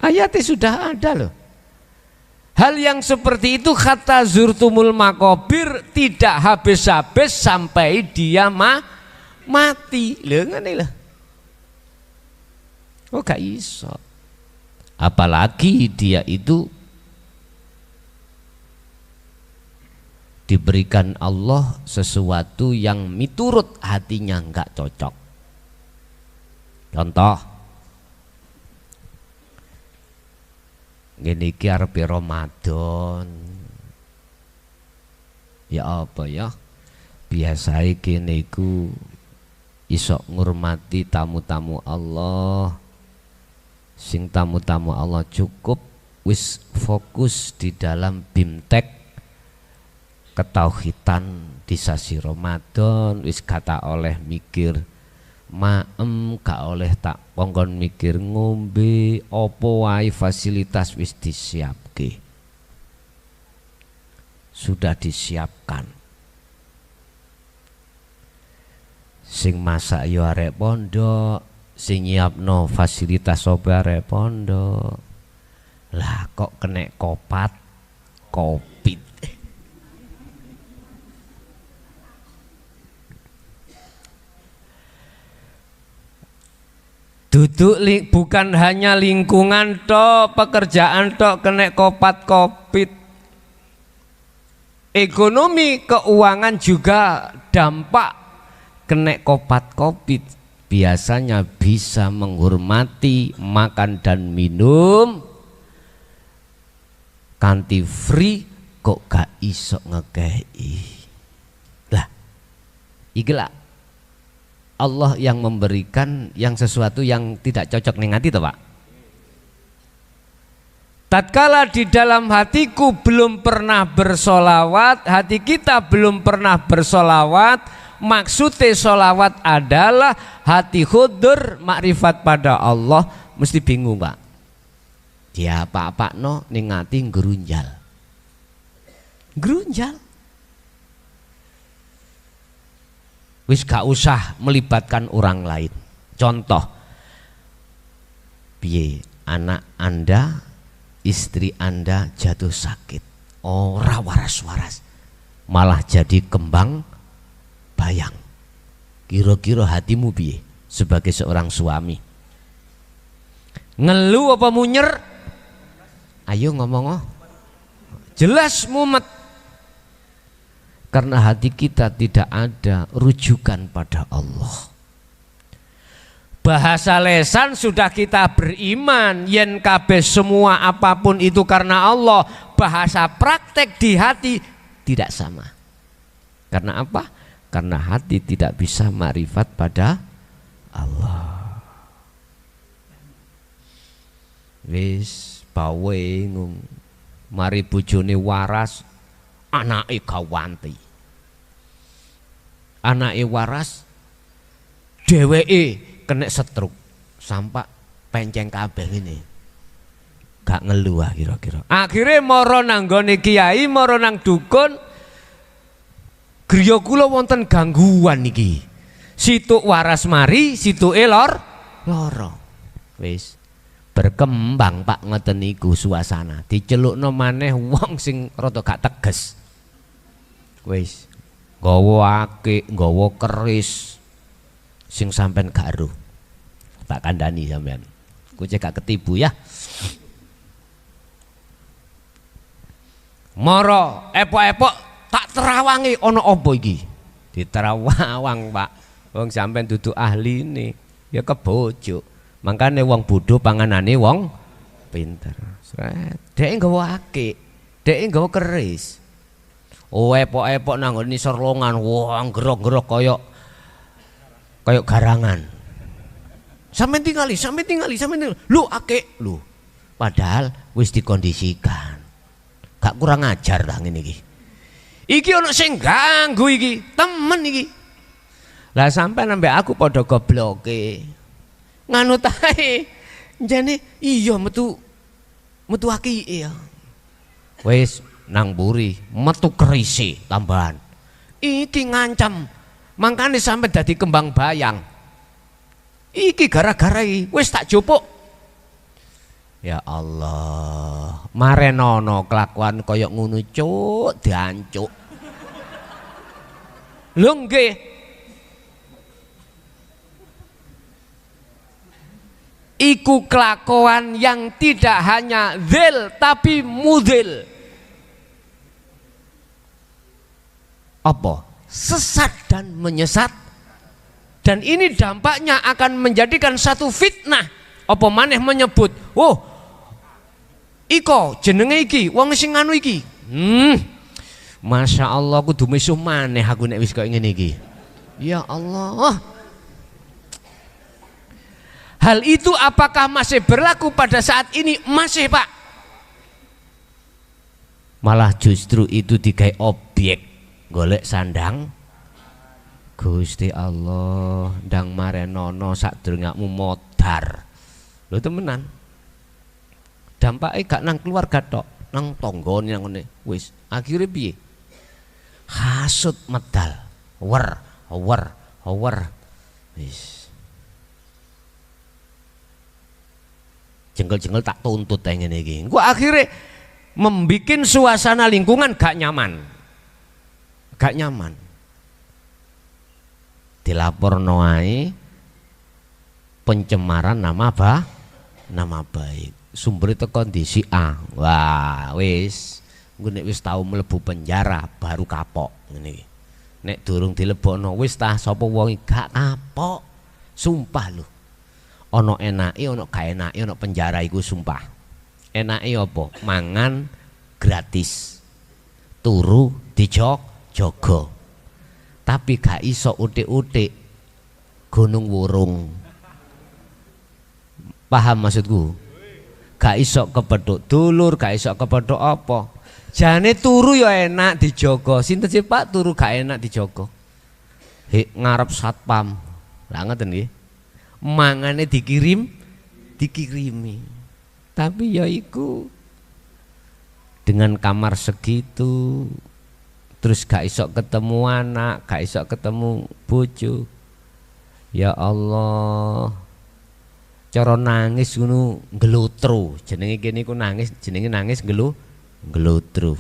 Ayatnya sudah ada loh. Hal yang seperti itu kata zurtumul makobir tidak habis-habis sampai dia mati. Lho ngene lho. Oh gak iso. Apalagi dia itu diberikan Allah sesuatu yang miturut hatinya nggak cocok. Contoh, gini ki arep Ramadan. Ya apa ya? Biasane kene iku iso ngurmati tamu-tamu Allah. Sing tamu-tamu Allah cukup wis fokus di dalam bimtek ketauhidan di sasi Ramadan, wis kata oleh mikir maem, gak oleh tak ponggon mikir ngombe opo wae, fasilitas wis disiapke, sudah disiapkan. Sing masak yo arek pondok, sing nyiapno fasilitas opo arek pondok. Lah kok kena kopat kopit. Duduk bukan hanya lingkungan tok, pekerjaan tok kena kopat kopit. Ekonomi keuangan juga dampak kena kopat kopit. Biasanya bisa menghormati makan dan minum kanti free kok gak iso ngekei. Lah ikilah Allah yang memberikan yang sesuatu yang tidak cocok ning hati toh Pak. Tatkala di dalam hatiku belum pernah bersolawat, hati kita belum pernah bersolawat, maksudnya solawat adalah hati khudur makrifat pada Allah, mesti bingung Pak. Dia apa-apa no ning hati gerunjal. Gerunjal. Wis gak usah melibatkan orang lain. Contoh, piye anak Anda, istri Anda jatuh sakit, ora waras-waras, malah jadi kembang bayang. Kira-kira hatimu piye sebagai seorang suami? Ngeluh apa munyer? Ayo ngomong. Jelas mumet. Karena hati kita tidak ada rujukan pada Allah. Bahasa lesan sudah kita beriman, yen kabeh semua apapun itu karena Allah. Bahasa praktek di hati tidak sama. Karena apa? Karena hati tidak bisa makrifat pada Allah. Wis bawe mari bojone waras, anake gawanti. Anake waras, dheweke kena stroke sampai penceng kabeh ini. Gak ngeluh kira-kira. Akhirnya mara nang gone kiai, mara nang dukun. Griya kula wonten gangguan niki. Situk waras mari, situke lara. Wis berkembang Pak ngoten niku suasana. Dicelukno maneh wong sing rada gak teges. Wis nggawa akik, nggawa keris sing sampean gak ero. Tak kandhani sampean. Ku cek gak ketibu ya. Mara epok-epok tak terawangi ana apa iki? Diterawang Pak. Wong sampean dudu ahline ya kebojo. Mangkane wong bodho panganane wong pinter. Dhek nggawa akik, dhek nggawa keris. Oh epok-epok nang nisor longan, wah gerok-gerok koyok garangan. Sampai tingali. Lu akik lu. Padahal wis dikondisikan. Gak kurang ajar lah ngene iki. Iki ono sing ganggu iki, temen iki. Lah sampai nambah aku padha gobloke. Nganu tae. Jane iya metu akike ya. Wis nang buri metu kerise tambahan. Iki ngancam. Mangkane sampai dadi kembang bayang. Iki gara-gara wis tak jupuk. Ya Allah, marenono kelakuan koyok ngono cuk, diancuk. Lho nggih. Iku kelakuan yang tidak hanya dzil tapi mudhil. Apa? Sesat dan menyesat. Dan ini dampaknya akan menjadikan satu fitnah. Apa maneh menyebut, "Oh, iko jenenge iki, wong sing anu iki." Masya Allah, kudu misuh maneh aku nek wis kaya ngene iki. Ya Allah. Hal itu apakah masih berlaku pada saat ini? Masih, Pak. Malah justru itu digawe objek golek sandang Gusti Allah ndang marenono sadurungmu modar. Lho temenan. Dampake gak nang keluarga tok, nang tanggane nang ngene. Wis, akhire piye? Hasud medal. Wer. Wis. Jengkel-jengkel tak tuntut yang ngene iki. Engko akhire membikin suasana lingkungan gak nyaman. Gak nyaman. Dilaporno ae pencemaran nama baik. Sumber itu kondisi A. Wah, wis. Engko nek wis tau mlebu penjara baru kapok ngene iki. Nek durung dilebokno wis tah sapa wong gak kapok. Sumpah lho. Ono enake, ono gak enake, ono penjara iku sumpah. Enake apa? Mangan gratis. Turu dijogo. Tapi gak iso utik-utik gunung wurung. Paham maksudku? Gak iso kepethuk dulur, gak iso kepethuk apa. Jane turu ya enak dijogo. Sinten sih Pak turu gak enak dijogo? Ngarep satpam. Lah ngoten nggih. Mangane dikirimi. Tapi ya iku dengan kamar segitu, terus gak iso ketemu anak, gak iso ketemu bojo. Ya Allah, cara nangis ngono ngelutru. Jenenge kene iku nangis, jenenge nangis ngelutru.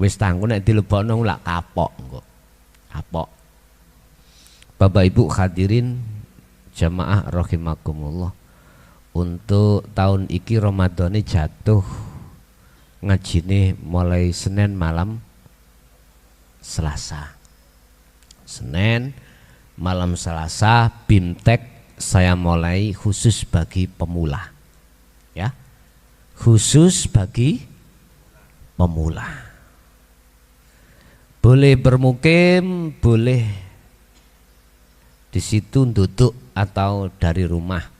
Wis tangku nek dilebokno lak kapok engko. Kapok. Bapak Ibu hadirin jamaah rahimakumullah. Untuk tahun iki Ramadhane jatuh ngajine mulai Senin malam Selasa. Senin malam Selasa BIMTEK saya mulai khusus bagi pemula. Ya. Khusus bagi pemula. Boleh bermukim, boleh di situ duduk atau dari rumah.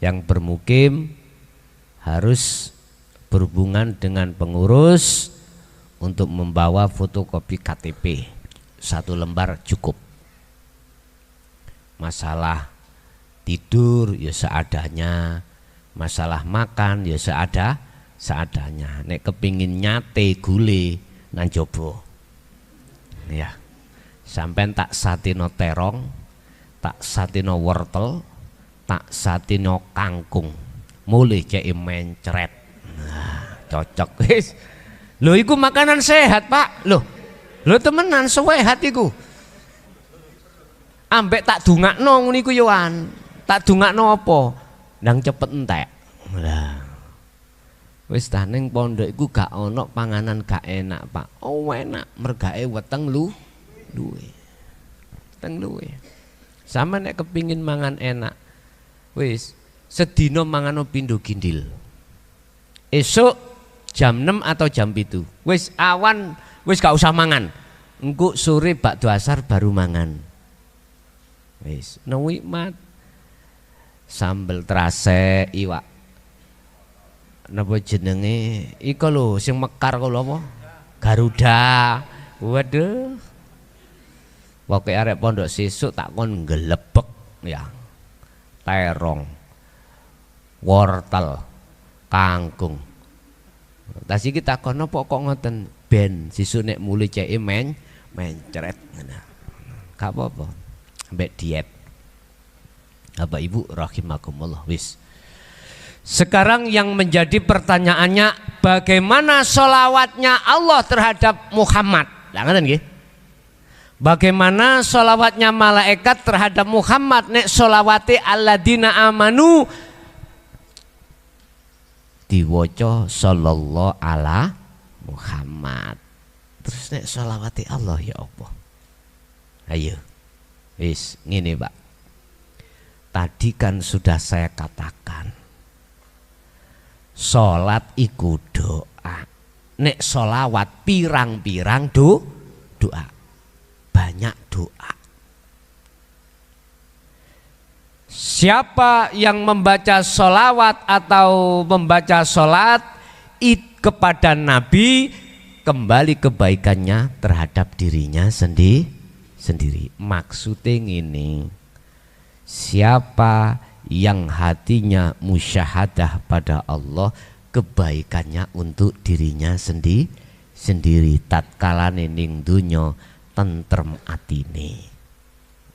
Yang bermukim harus berhubungan dengan pengurus untuk membawa fotokopi KTP 1 lembar cukup. Masalah tidur ya seadanya, masalah makan ya seadanya. Nek kepingin nyate gule nang jobo ya, sampean tak satino terong, tak satino wortel, tak satino kangkung, mulih cek mencret. Nah, cocok wis. Lho iku makanan sehat Pak. Lho temenan sehat iku. Ambek tak dungakno ngono iku yo an. Tak dungakno apa? Ndang cepet entek. Lah. Wis ta ning pondok iku gak ono panganan gak enak Pak. Oh enak mergae weteng luwe. Weteng luwe. Sama nek kepingin mangan enak. Wis sedina mangan pindho gindil. Esuk jam 6 atau jam 7. Wis awan wis gak usah mangan. Engko sore bakdo asar baru mangan. Wis nikmat. Sambel terase iwak. Napa jenenge? Iku lho sing mekar kok lho apa? Garuda. Waduh. Pokoke arek pondok sesuk tak kon ngelebek ya. Terong. Wortel. Kangkung. Tas iki takon apa kok ngoten? Ben sesuk nek mulih ceke mencret ngono. Gak apa-apa. Ambek diet. Bapak Ibu rahimakumullah wis. Sekarang yang menjadi pertanyaannya, bagaimana sholawatnya Allah terhadap Muhammad? Bagaimana sholawatnya malaikat terhadap Muhammad? Nek sholawati alladzina amanu diwoco sallallahu ala Muhammad. Terus nek sholawati Allah ya Allah. Ayo, wis ngene Pak. Tadi kan sudah saya katakan, sholat iku doa. Nek sholawat pirang-pirang doa. Banyak doa. Siapa yang membaca sholawat atau membaca sholat kepada Nabi, kembali kebaikannya terhadap dirinya sendiri. Maksudnya ini, siapa yang hatinya musyahadah pada Allah, kebaikannya untuk dirinya sendiri. Tatkala ning dunya tentrem atine,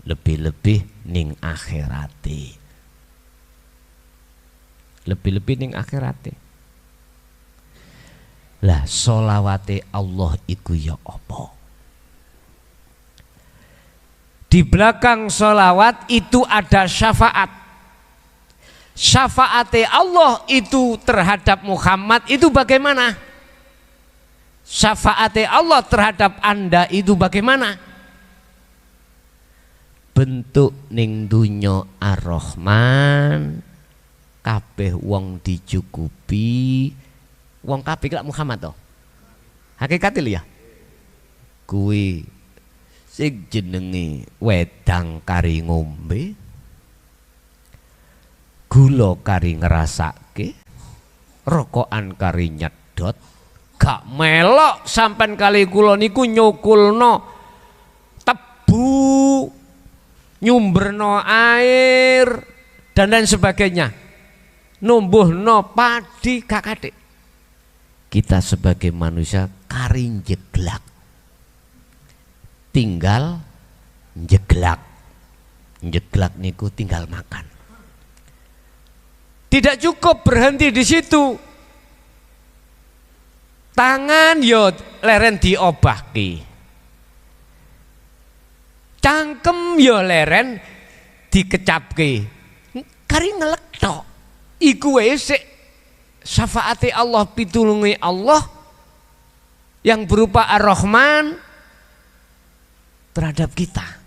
lebih-lebih ning akhirate. Lebih-lebih ning akhirate. Lah sholawate Allah iku ya apa? Di belakang sholawat itu ada syafaat. Syafaate Allah itu terhadap Muhammad itu bagaimana? Syafaate Allah terhadap Anda itu bagaimana? Bentuk ning dunya Ar-Rahman, kabeh wong dicukupi, wong kabeh lak Muhammad to. Hakikate lho ya. Kuwi sing jenenge wedang kari ngombe, gula kari ngrasake, rokokan kari nyedot, gak melok sampai kali kula niku nyukulno tebu, nyumberno air dan lain sebagainya, numbuhno padi, gak katik. Kita sebagai manusia kari jeglak, tinggal jeglak niku tinggal makan. Tidak cukup berhenti di situ. Tangan yo leren diobahki, cangkem yo leren dikecapke, kari ngelek tok. Iku wis syafaate Allah, pitulungi Allah yang berupa Ar-Rahman terhadap kita.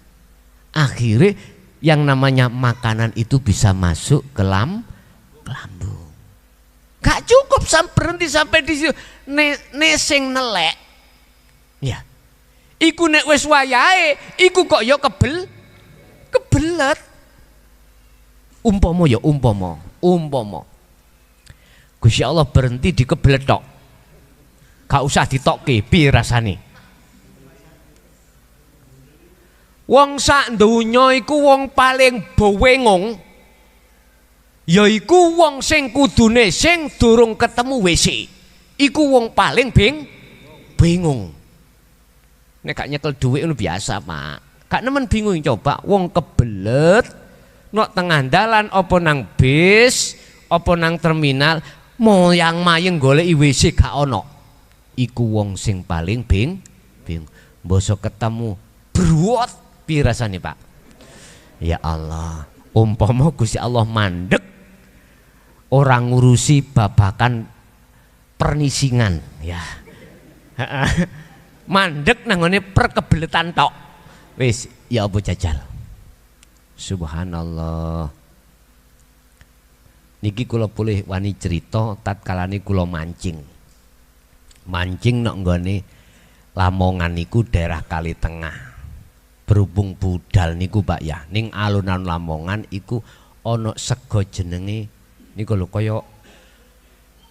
Akhirnya yang namanya makanan itu bisa masuk ke lambung. Gak cukup berhenti sampai di situ. Nesing nelek, ya. Iku nek wis wayahe, iku kok ya kebelet. Umpama. Gusti Allah berhenti di kebelet tok. Gak usah ditokke, piye rasane? Wong sak donya iku wong paling bowengong, yaiku wong sing kudune sing durung ketemu WC. Iku wong paling bingung. Nek gak nyekel dhuwit ngono biasa, Pak. Gak nemen bingung coba wong kebelet nok tengah dalan apa nang bis, apa nang terminal, moyang-mayeng goleki WC gak ono. Iku wong sing paling bingung. Mbosok ketemu bruwot piye rasane, Pak? Ya Allah, umpama Gusti Allah mandek orang ngurusi babakan pernisingan, ya. Mandek nanggone perkebeletan tok. Wis, ya apa jajal. Subhanallah. Niki kula boleh wani cerita tatkalane kula mancing. Mancing nok nggone Lamongan niku daerah Kali Tengah. Berhubung budal niku Pak ya, ning alun-alun Lamongan iku ana sego jenenge niku lho kaya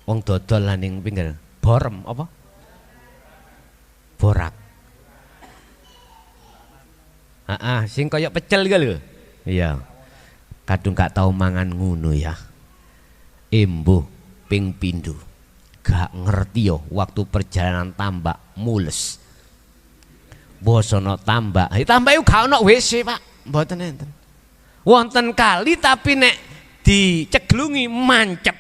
wong dodol lah ning pinggir. Borem apa? Borak. Sing kaya pecel iku lho. Iya. Kadung gak tau mangan ngono ya. Embuh ping pindho. Gak ngerti yo waktu perjalanan tambak mules. Bosono tambak. Tambak iku gak ono WC, Pak. Mboten enten. Wonten kali tapi nek diceglungi mancep.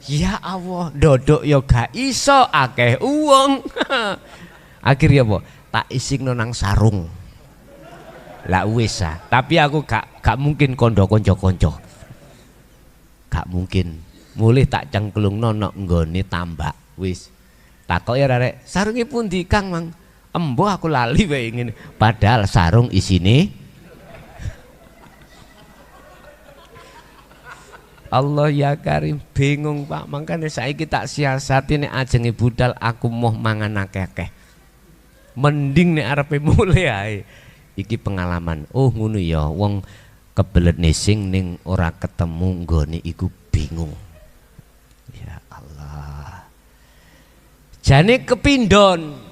Ya Allah, dodok yo gak iso akeh uang. Akhirnya apa? Tak isingno nang sarung. Lah wis tapi aku gak mungkin kondo konco-konco. Gak mungkin. Mulih tak cengklungno nok nggone tambak. Wis. Takoki arek, sarunge pundi Kang Mang? Embuh aku lali wae ngene. Padahal sarung isine Allah ya Karim, bingung Pak. Makanya saiki tak siasati nek ajenge budal aku moh mangan akeh-akeh. Mending nek arepe mulai ae. Iki pengalaman. Oh ngono ya, wong kebelet nesing ning ora ketemu nggone iku bingung. Ya Allah. Jane kepindon.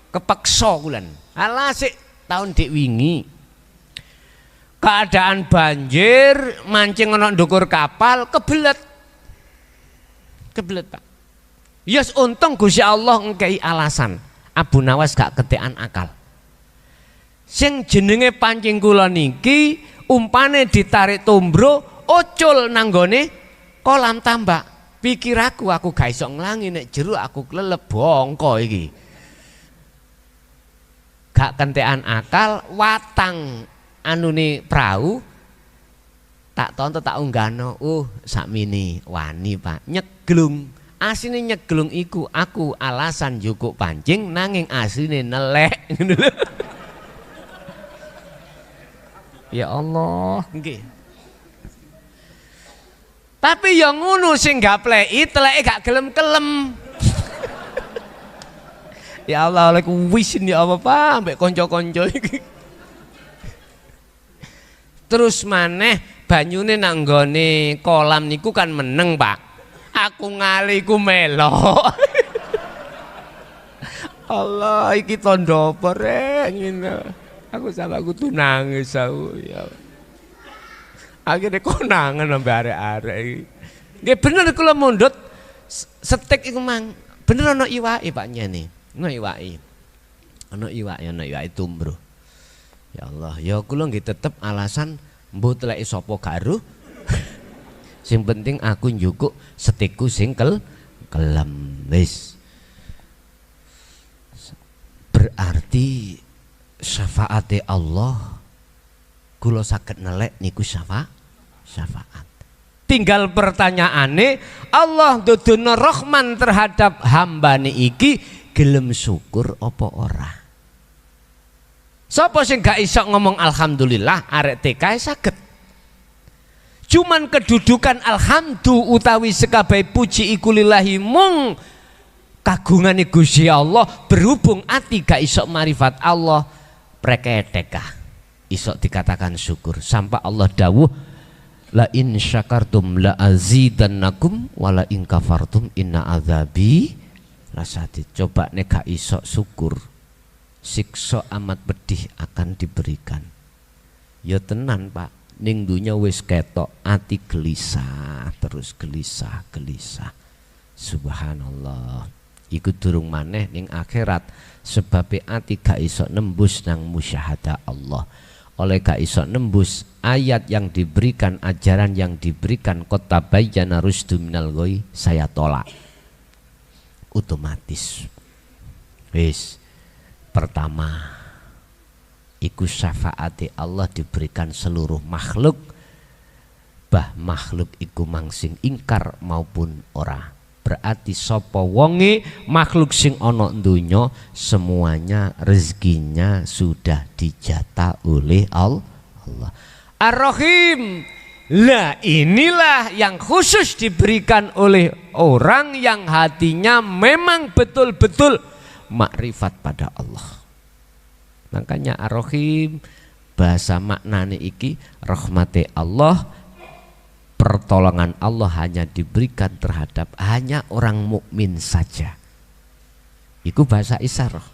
Kepeksa kulan. Alah sik tahun dik wingi. Keadaan banjir, mancing ana ndukur kapal, kebelet Pak. Yes untung Gusti Allah ngkei alasan. Abu Nawas gak ketekan akal. Sing jenenge pancing kula niki umpane ditarik tombro ocul nanggone kolam tambak. Pikir aku gak iso nglangi nek jero aku klelep bongko iki. Gak kentekan akal, watang anune perahu tak tonton tak unggahno. Sakmene wani Pak nyeglung. Asline nyeglung iku aku alasan jukuk pancing nanging asline nelek. Ya Allah nggih. Tapi yang ngono sing gapleki teleke gak gelem-kelem. Ya Allah oleh wisin ya Allah Pak mbek kanca-kanca iki. Terus maneh banyune nang nggone kolam niku kan meneng Pak. Aku ngali ku melok. Allah iki tondo apa rek ngene. Aku sampe aku tuh nangis aku ya. Akhirnya konangan sampe arek-arek iki. Nggih bener kula mundhut setek iku mang. Bener ana iwake Pak nyene. Ana iwake. Ana iwake tumbro. Ya Allah, ya kula nggih tetep alasan mbuh teleki sapa garuh. Sing penting aku njukuk setiku sing kelem wis. Berarti syafaate Allah kula saged nelek niku syafaat. Tinggal pertanyaane Allah dudono Rahman terhadap hambane iki gelem syukur apa ora? Sapa sing gak iso ngomong alhamdulillah arek TK saged. Cuman kedudukan alhamdulillah utawi sekabai puji iku lillahi mung kagungane Gusti Allah berhubung ati gak iso marifat Allah preketekah iso dikatakan syukur sampai Allah dawuh la in syakartum la azidannakum wala in kafartum inna azabi lasadid. Coba nek gak iso syukur siksa amat pedih akan diberikan. Ya tenan Pak, ning dunya wis ketok ati gelisah terus gelisah. Subhanallah. Iku durung maneh ning akhirat sebab ati gak iso nembus nang musyahadah Allah. Oleh gak iso nembus ayat yang diberikan, ajaran yang diberikan kota bayyana rusdu minal ghoi, saya tolak. Otomatis. Wis. Pertama, iku syafaati Allah diberikan seluruh makhluk, bah makhluk iku mangsing ingkar maupun ora. Berarti sapa wonge makhluk sing ana donya semuanya rezekinya sudah dijatah oleh Allah. Ar-Rahim. Lah inilah yang khusus diberikan oleh orang yang hatinya memang betul-betul makrifat pada Allah. Makanya Ar-Rahim bahasa maknane iki rahmate Allah, pertolongan Allah hanya diberikan terhadap hanya orang mukmin saja. Iku bahasa isyarah.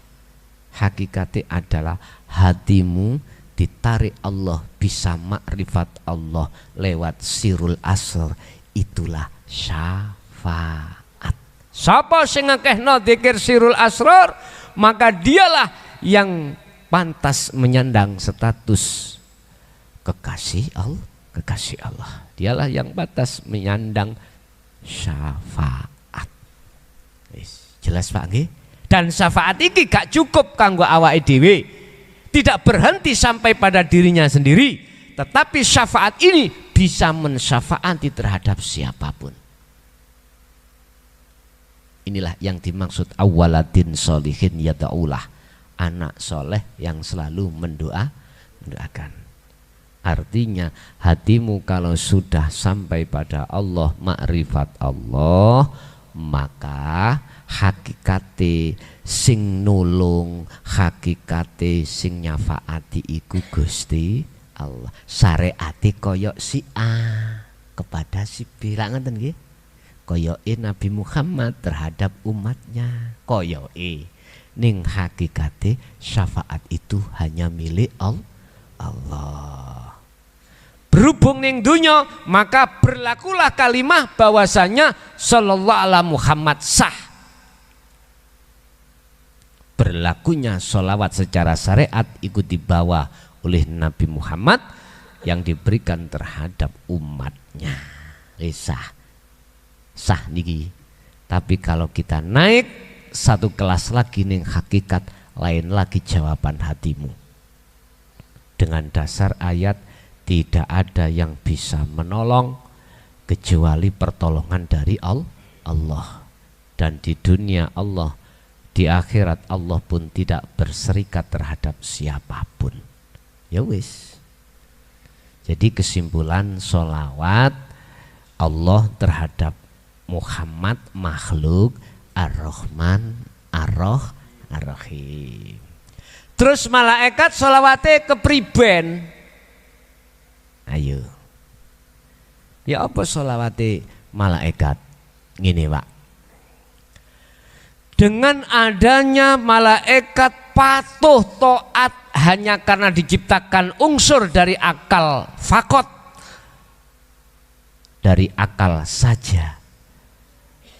Hakikate adalah hatimu ditarik Allah, bisa makrifat Allah lewat sirul asr, itulah syafaat. Sapa sing ngakehno zikir sirul asrar, maka dialah yang pantas menyandang status kekasih Allah. Dialah yang pantas menyandang syafaat. Jelas Pak nggih? Dan syafaat iki gak cukup kanggo awake dhewe. Tidak berhenti sampai pada dirinya sendiri, tetapi syafaat ini bisa mensyafaati terhadap siapapun. Inilah yang dimaksud awaladin solihin yada'ulah, anak soleh yang selalu mendoakan. Artinya hatimu kalau sudah sampai pada Allah, makrifat Allah, maka hakikate sing nulung, hakikate sing nyafaati iku Gusti Allah. Syariate koyok si A kepada si B, ngoten nggih. Koyoke Nabi Muhammad terhadap umatnya, koyoke ning hakikate syafaat itu hanya milik Allah. Berhubung ning dunya, maka berlakulah kalimah bahwasanya sallallahu alaihi Muhammad sah. Berlakunya sholawat secara syariat ikut dibawa oleh Nabi Muhammad yang diberikan terhadap umatnya. Sah niki. Tapi kalau kita naik satu kelas lagi ning hakikat, lain lagi jawaban hatimu. Dengan dasar ayat tidak ada yang bisa menolong kecuali pertolongan dari Allah. Dan di dunia Allah, di akhirat Allah pun tidak berserikat terhadap siapapun. Ya wis. Jadi kesimpulan sholawat Allah terhadap Muhammad makhluk Ar-Rahman Ar-Rahim. Terus malaikat sholawate kepriben. Ayo. Ya apa sholawate malaikat? Ngene Pak. Dengan adanya malaikat patuh taat hanya karena diciptakan unsur dari akal fakot, dari akal saja.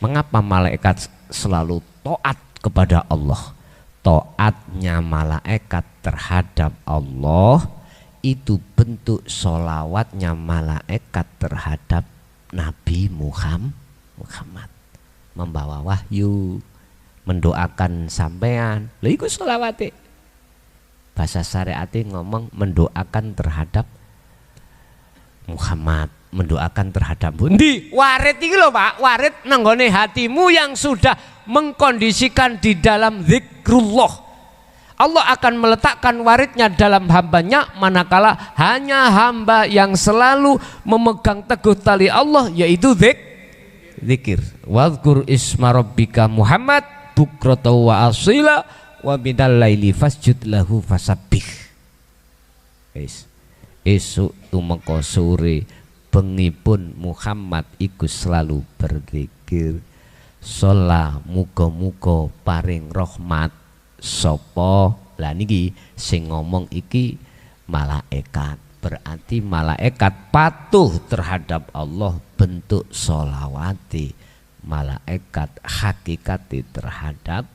Mengapa malaikat selalu taat kepada Allah? Taatnya malaikat terhadap Allah itu bentuk sholawatnya malaikat terhadap Nabi Muhammad. Membawa wahyu, mendoakan sampean. Lha iku sholawate. Bahasa syariate ngomong mendoakan terhadap Muhammad, mendoakan terhadap bundi. Warid iki lho Pak, warid nanggone hatimu yang sudah mengkondisikan di dalam zikrullah. Allah akan meletakkan waridnya dalam hambanya manakala hanya hamba yang selalu memegang teguh tali Allah, yaitu zikir. Wadhkur isma rabbika Muhammad bukrata wa asila wa minal laili fasjud lahu fasabbih. Esuk tumeka sore bengi pun Muhammad iku selalu berzikir. Sholah muga-muga paring rahmat sapa. Lah niki sing ngomong iki malaikat. Berarti malaikat patuh terhadap Allah, bentuk sholawati. Malaikat hakikati terhadap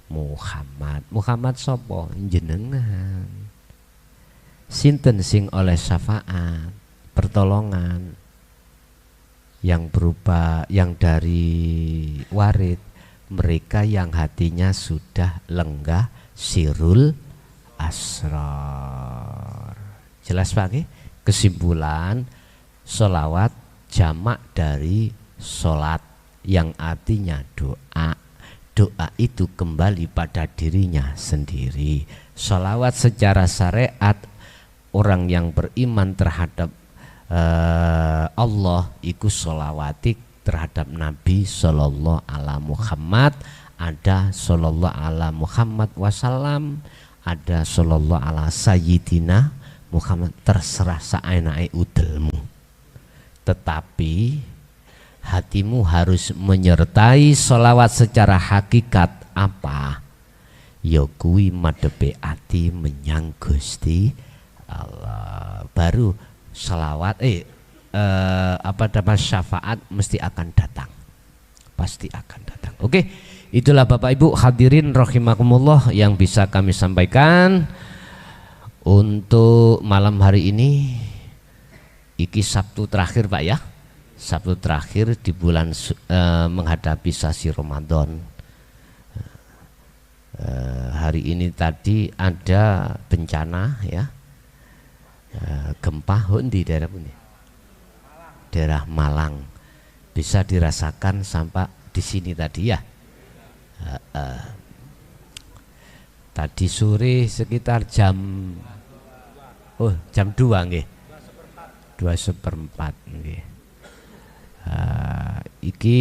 Muhammad. Muhammad sapa? Jenengan. Sinten sing oleh syafaat, pertolongan yang berupa yang dari warid, mereka yang hatinya sudah lenggah sirul asrar. Jelas Pak nggih? Kesimpulan, sholawat jamak dari sholat yang artinya doa. Doa itu kembali pada dirinya sendiri. Sholawat secara syariat, orang yang beriman terhadap Allah iku sholawati terhadap Nabi sallallahu alaihi Muhammad. Ada sallallahu alaihi Muhammad wasallam, ada sallallahu alaihi sayyidina Muhammad. Terserah saenake udelmu, tetapi hatimu harus menyertai sholawat secara hakikat. Apa? Ya kuwi madhepe ati menyang Gusti Allah. Baru sholawat syafaat mesti akan datang, pasti akan datang. Oke, itulah Bapak Ibu hadirin rahimakumullah yang bisa kami sampaikan untuk malam hari ini. Iki Sabtu terakhir Pak ya, Sabtu terakhir di bulan menghadapi sasi Ramadan. Hari ini tadi ada bencana ya, gempa di daerah ini, daerah Malang, bisa dirasakan sampai di sini tadi ya. Tadi sore sekitar jam 2 nggih. 2:04 nggih. Iki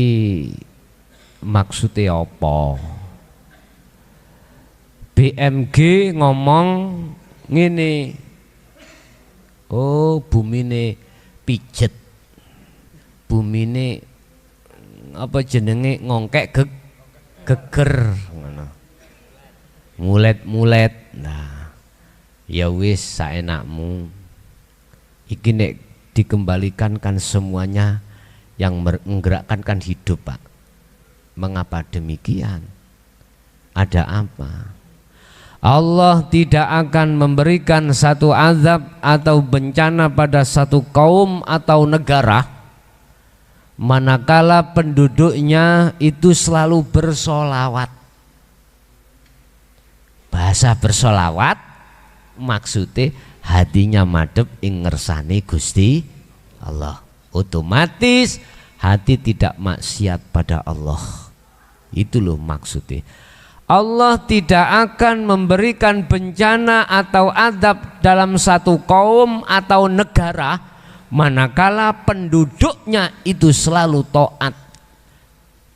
maksudnya apa? BMG ngomong ngene. Oh, bumine pijet. Bumine apa jenenge ngongkek geger ngono. Mulet-mulet. Nah, ya wis saenakmu. Iki nek dikembalikan kan semuanya yang menggerakkan kan hidup, Pak. Mengapa demikian? Ada apa? Allah tidak akan memberikan satu azab atau bencana pada satu kaum atau negara manakala penduduknya itu selalu bersolawat. Bahasa bersolawat maksudnya hatinya madhep ing ngersane Gusti Allah. Otomatis hati tidak maksiat pada Allah. Itu loh maksudnya. Allah tidak akan memberikan bencana atau azab dalam satu kaum atau negara manakala penduduknya itu selalu taat,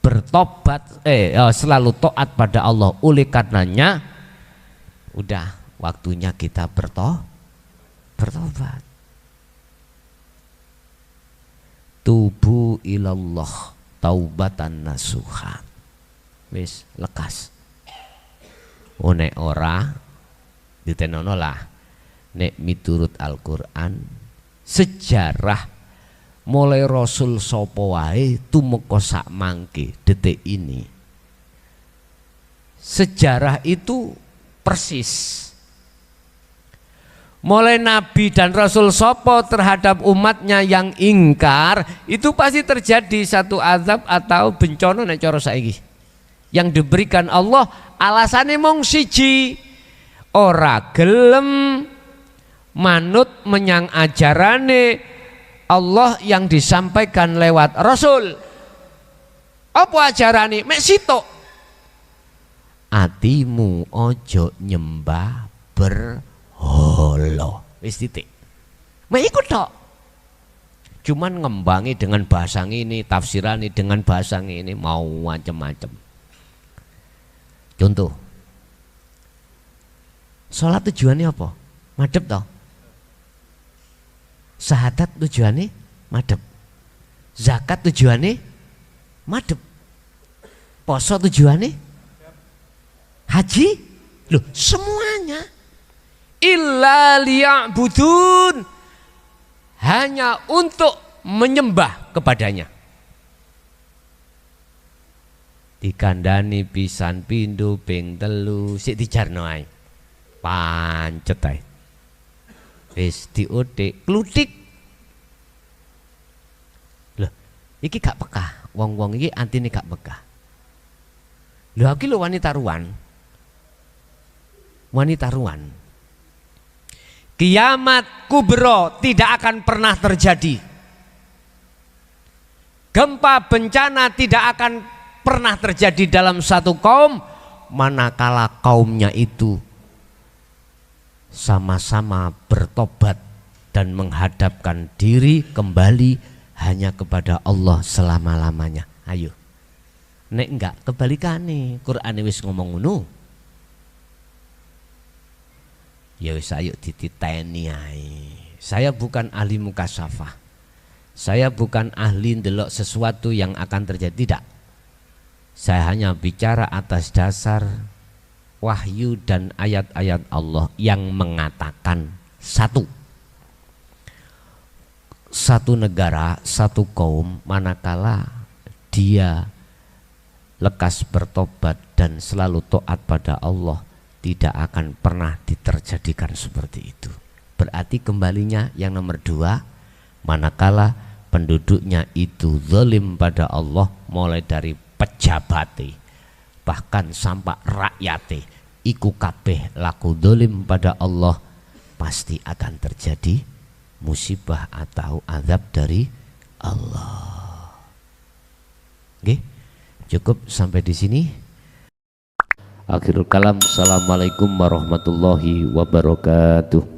bertobat, selalu taat pada Allah. Oleh karenanya udah waktunya kita bertobat. Tubu ilallah taubatan nasuha. Wis lekas. Nek ora ditenono lah. Nek miturut Al-Qur'an sejarah mulai Rasul sapa wae tumeka sak mangke detik ini. Sejarah itu persis. Mulai Nabi dan Rasul sopo terhadap umatnya yang ingkar, itu pasti terjadi satu azab atau bencana nek cara saiki. Yang diberikan Allah alasannya mung siji, ora gelem manut menyang ajarane Allah yang disampaikan lewat Rasul. Apa ajarane? Mek sitok. Atimu ojo nyembah berhala. Wis titik. Mek iku tok. Cuman ngembangi dengan bahasa ini, tafsirane dengan bahasa ini, mau macam-macam. Contoh, sholat tujuannya apa? Madhep toh. Syahadat tujuannya madhep. Zakat tujuannya madhep. Poso tujuannya haji. Loh, semuanya illa liya'budun, hanya untuk menyembah kepadanya. Dikandani pisan pindho ping telu sik dijarno ae. Pancet ae. Wis diothik kluthik. Loh, iki gak pekah. Wong-wong iki antine gak pekah. Lho iki lho wanita ruan. Wanita ruan. Kiamat kubro tidak akan pernah terjadi. Gempa bencana tidak akan pernah terjadi dalam satu kaum manakala kaumnya itu sama-sama bertobat dan menghadapkan diri kembali hanya kepada Allah selama-lamanya. Ayo. Nek enggak kebalikane, Qur'ane wis ngomong ngono. Ya wis ayo dititeni ae. Saya bukan ahli mukasyafah. Saya bukan ahli ndelok sesuatu yang akan terjadi, tidak. Saya hanya bicara atas dasar wahyu dan ayat-ayat Allah yang mengatakan satu negara, satu kaum manakala dia lekas bertobat dan selalu taat pada Allah, tidak akan pernah diterjadikan seperti itu. Berarti kembalinya yang nomor dua, manakala penduduknya itu zalim pada Allah, mulai dari pejabate bahkan sampai rakyate iku kabeh laku zalim pada Allah, pasti akan terjadi musibah atau azab dari Allah. Oke, cukup sampai di sini. Akhirul kalam, assalamualaikum warahmatullahi wabarakatuh.